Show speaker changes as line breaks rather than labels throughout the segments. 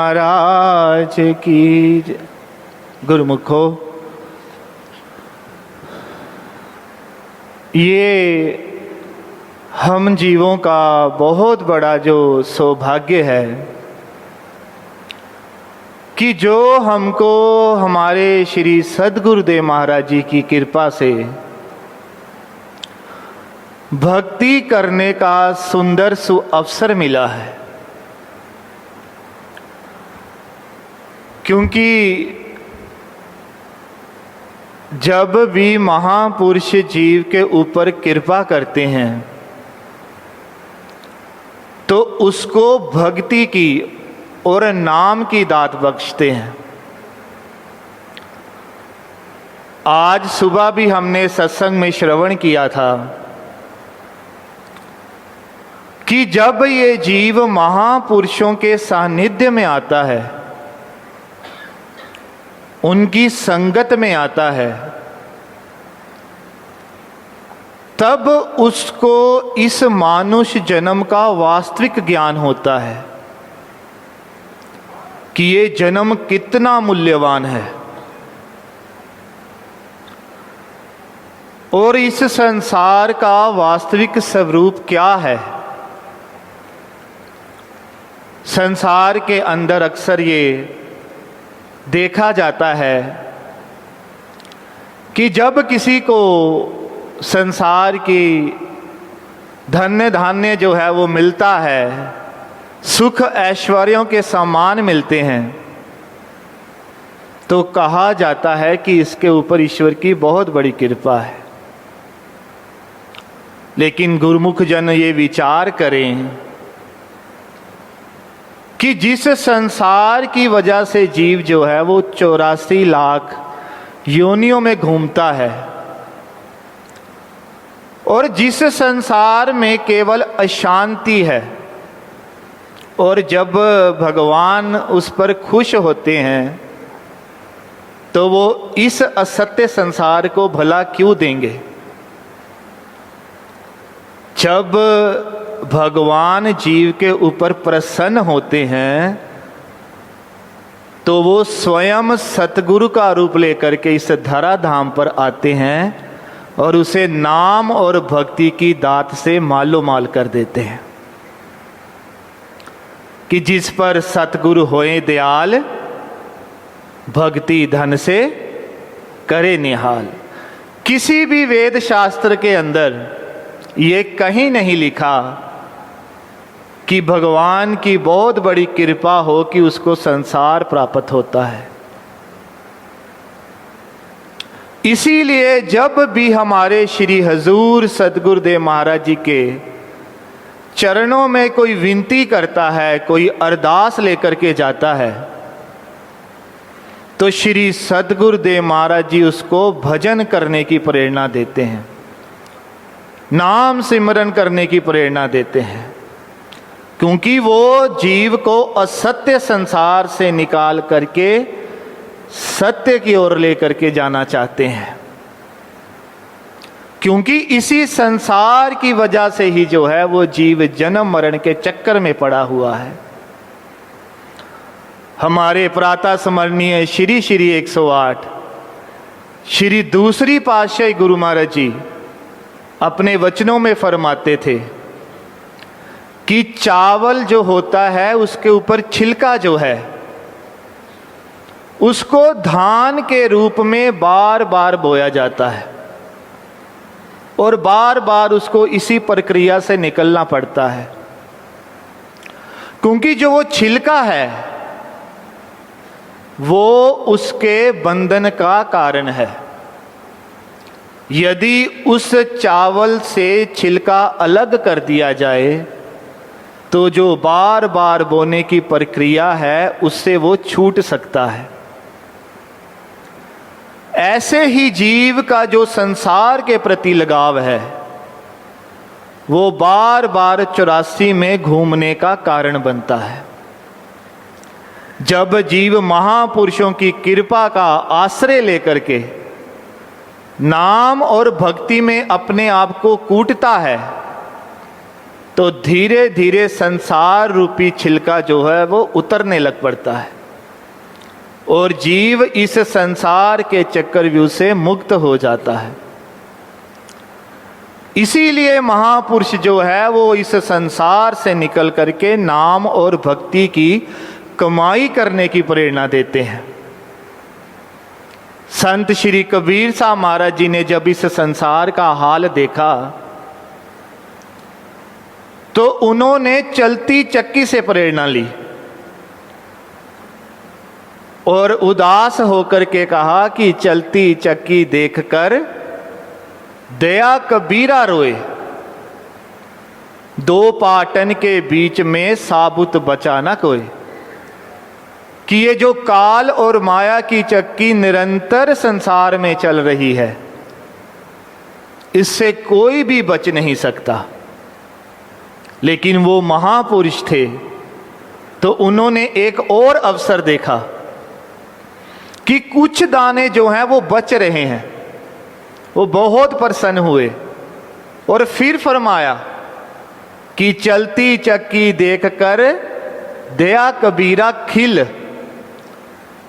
महाराज की जय। गुरुमुखो, ये हम जीवों का बहुत बड़ा जो सौभाग्य है कि जो हमको हमारे श्री सद्गुरुदेव महाराज जी की कृपा से भक्ति करने का सुंदर अवसर मिला है। क्योंकि जब भी महापुरुष जीव के ऊपर कृपा करते हैं तो उसको भक्ति की और नाम की दात बख्शते हैं। आज सुबह भी हमने सत्संग में श्रवण किया था कि जब ये जीव महापुरुषों के सानिध्य में आता है, उनकी संगत में आता है, तब उसको इस मानुष जन्म का वास्तविक ज्ञान होता है कि ये जन्म कितना मूल्यवान है और इस संसार का वास्तविक स्वरूप क्या है। संसार के अंदर अक्सर ये देखा जाता है कि जब किसी को संसार की धन्य धान्य जो है वो मिलता है, सुख ऐश्वर्यों के सामान मिलते हैं, तो कहा जाता है कि इसके ऊपर ईश्वर की बहुत बड़ी कृपा है। लेकिन गुरुमुख जन ये विचार करें कि जिस संसार की वजह से जीव जो है वो 84 लाख योनियों में घूमता है और जिस संसार में केवल अशांति है, और जब भगवान उस पर खुश होते हैं तो वो इस असत्य संसार को भला क्यों देंगे। जब भगवान जीव के ऊपर प्रसन्न होते हैं तो वो स्वयं सतगुरु का रूप लेकर के इस धराधाम पर आते हैं और उसे नाम और भक्ति की दात से मालो माल कर देते हैं कि जिस पर सतगुरु होए दयाल, भक्ति धन से करे निहाल। किसी भी वेद शास्त्र के अंदर ये कहीं नहीं लिखा कि भगवान की बहुत बड़ी कृपा हो कि उसको संसार प्राप्त होता है। इसीलिए जब भी हमारे श्री हजूर सद्गुरुदेव महाराज जी के चरणों में कोई विनती करता है, कोई अरदास लेकर के जाता है, तो श्री सद्गुरुदेव महाराज जी उसको भजन करने की प्रेरणा देते हैं, नाम सिमरन करने की प्रेरणा देते हैं। क्योंकि वो जीव को असत्य संसार से निकाल करके सत्य की ओर लेकर के जाना चाहते हैं। क्योंकि इसी संसार की वजह से ही जो है वो जीव जन्म मरण के चक्कर में पड़ा हुआ है। हमारे प्रातः स्मरणीय श्री श्री 108 श्री दूसरी पातशाही गुरु महाराज जी अपने वचनों में फरमाते थे कि चावल जो होता है उसके ऊपर छिलका जो है उसको धान के रूप में बार बार बोया जाता है और बार बार उसको इसी प्रक्रिया से निकलना पड़ता है। क्योंकि जो वो छिलका है वो उसके बंधन का कारण है। यदि उस चावल से छिलका अलग कर दिया जाए तो जो बार बार बोने की प्रक्रिया है उससे वो छूट सकता है। ऐसे ही जीव का जो संसार के प्रति लगाव है वो बार बार 84 में घूमने का कारण बनता है। जब जीव महापुरुषों की कृपा का आश्रय लेकर के नाम और भक्ति में अपने आप को कूटता है तो धीरे धीरे संसार रूपी छिलका जो है वो उतरने लग पड़ता है और जीव इस संसार के चक्रव्यूह से मुक्त हो जाता है। इसीलिए महापुरुष जो है वो इस संसार से निकल करके नाम और भक्ति की कमाई करने की प्रेरणा देते हैं। संत श्री कबीर साहब महाराज जी ने जब इस संसार का हाल देखा तो उन्होंने चलती चक्की से प्रेरणा ली और उदास होकर के कहा कि चलती चक्की देखकर दया कबीरा रोए, दो पाटन के बीच में साबुत बचा न कोई। कि ये जो काल और माया की चक्की निरंतर संसार में चल रही है, इससे कोई भी बच नहीं सकता। लेकिन वो महापुरुष थे तो उन्होंने एक और अवसर देखा कि कुछ दाने जो हैं वो बच रहे हैं। वो बहुत प्रसन्न हुए और फिर फरमाया कि चलती चक्की देखकर दया कबीरा खिल,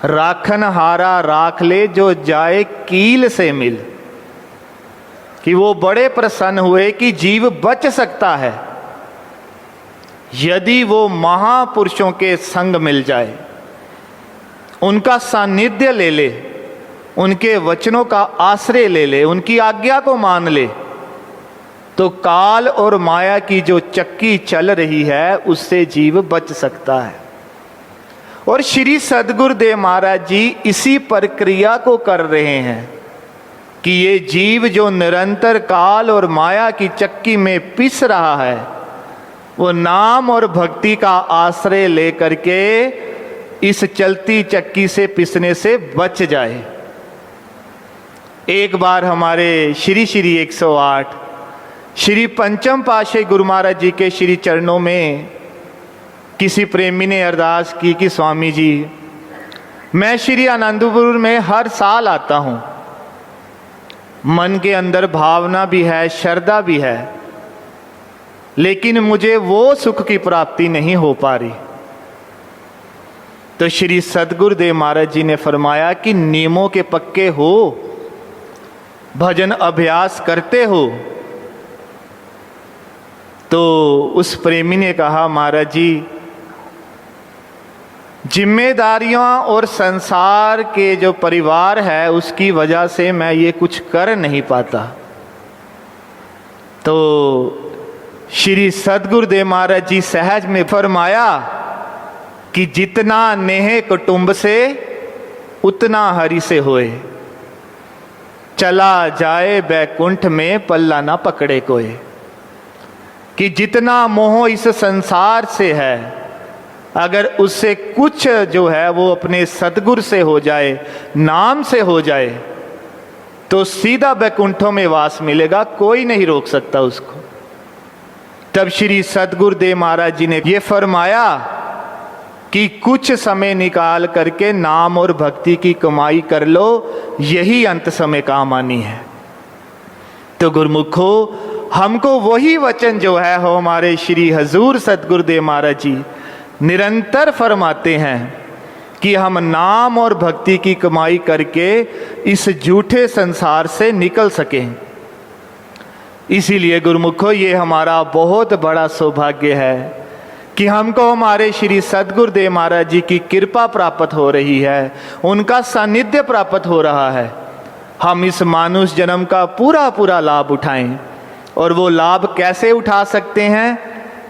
राखन हारा राख ले जो जाए कील से मिल। कि वो बड़े प्रसन्न हुए कि जीव बच सकता है यदि वो महापुरुषों के संग मिल जाए, उनका सानिध्य ले ले, उनके वचनों का आश्रय ले ले, उनकी आज्ञा को मान ले, तो काल और माया की जो चक्की चल रही है उससे जीव बच सकता है। और श्री सद्गुरुदेव महाराज जी इसी प्रक्रिया को कर रहे हैं कि ये जीव जो निरंतर काल और माया की चक्की में पिस रहा है, वो नाम और भक्ति का आश्रय लेकर के इस चलती चक्की से पिसने से बच जाए। एक बार हमारे श्री श्री 108 श्री पंचम पातशाही गुरु महाराज जी के श्री चरणों में किसी प्रेमी ने अरदास की कि स्वामी जी, मैं श्री आनंदपुर में हर साल आता हूँ, मन के अंदर भावना भी है, श्रद्धा भी है, लेकिन मुझे वो सुख की प्राप्ति नहीं हो पा रही। तो श्री सद्गुरुदेव महाराज जी ने फरमाया कि नियमों के पक्के हो, भजन अभ्यास करते हो। तो उस प्रेमी ने कहा, महाराज जी, जिम्मेदारियां और संसार के जो परिवार है उसकी वजह से मैं ये कुछ कर नहीं पाता। तो श्री सद्गुरुदेव महाराज जी सहज में फरमाया कि जितना नेह कुटुंब से उतना हरि से होए, चला जाए बैकुंठ में पल्ला ना पकड़े कोई। कि जितना मोह इस संसार से है, अगर उससे कुछ जो है वो अपने सद्गुरु से हो जाए, नाम से हो जाए, तो सीधा बैकुंठों में वास मिलेगा, कोई नहीं रोक सकता उसको। तब श्री सद्गुरुदेव महाराज जी ने ये फरमाया कि कुछ समय निकाल करके नाम और भक्ति की कमाई कर लो, यही अंत समय काम आनी है। तो गुरुमुखो, हमको वही वचन जो है हो हमारे श्री हजूर सद्गुरुदेव महाराज जी निरंतर फरमाते हैं कि हम नाम और भक्ति की कमाई करके इस झूठे संसार से निकल सकें। इसीलिए गुरुमुखो, ये हमारा बहुत बड़ा सौभाग्य है कि हमको हमारे श्री सद्गुरुदेव महाराज जी की कृपा प्राप्त हो रही है, उनका सानिध्य प्राप्त हो रहा है। हम इस मानुष जन्म का पूरा पूरा लाभ उठाएं। और वो लाभ कैसे उठा सकते हैं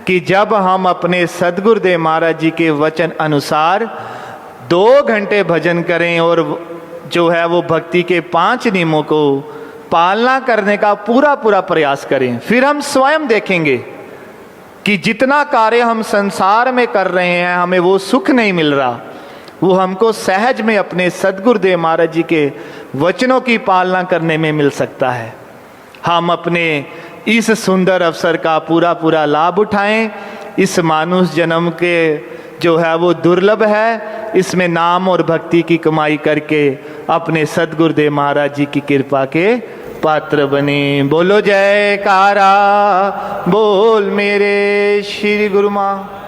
कि जब हम अपने सद्गुरुदेव महाराज जी के वचन अनुसार 2 घंटे भजन करें और जो है वो भक्ति के 5 नियमों को पालना करने का पूरा पूरा प्रयास करें। फिर हम स्वयं देखेंगे कि जितना कार्य हम संसार में कर रहे हैं, हमें वो सुख नहीं मिल रहा, वो हमको सहज में अपने सद्गुरुदेव महाराज जी के वचनों की पालना करने में मिल सकता है। हम अपने इस सुंदर अवसर का पूरा पूरा लाभ उठाएं। इस मानुष जन्म के जो है वो दुर्लभ है, इसमें नाम और भक्ति की कमाई करके अपने सद्गुरुदेव महाराज जी की कृपा के पात्र बने। बोलो जयकारा, बोल मेरे श्री गुरु माँ।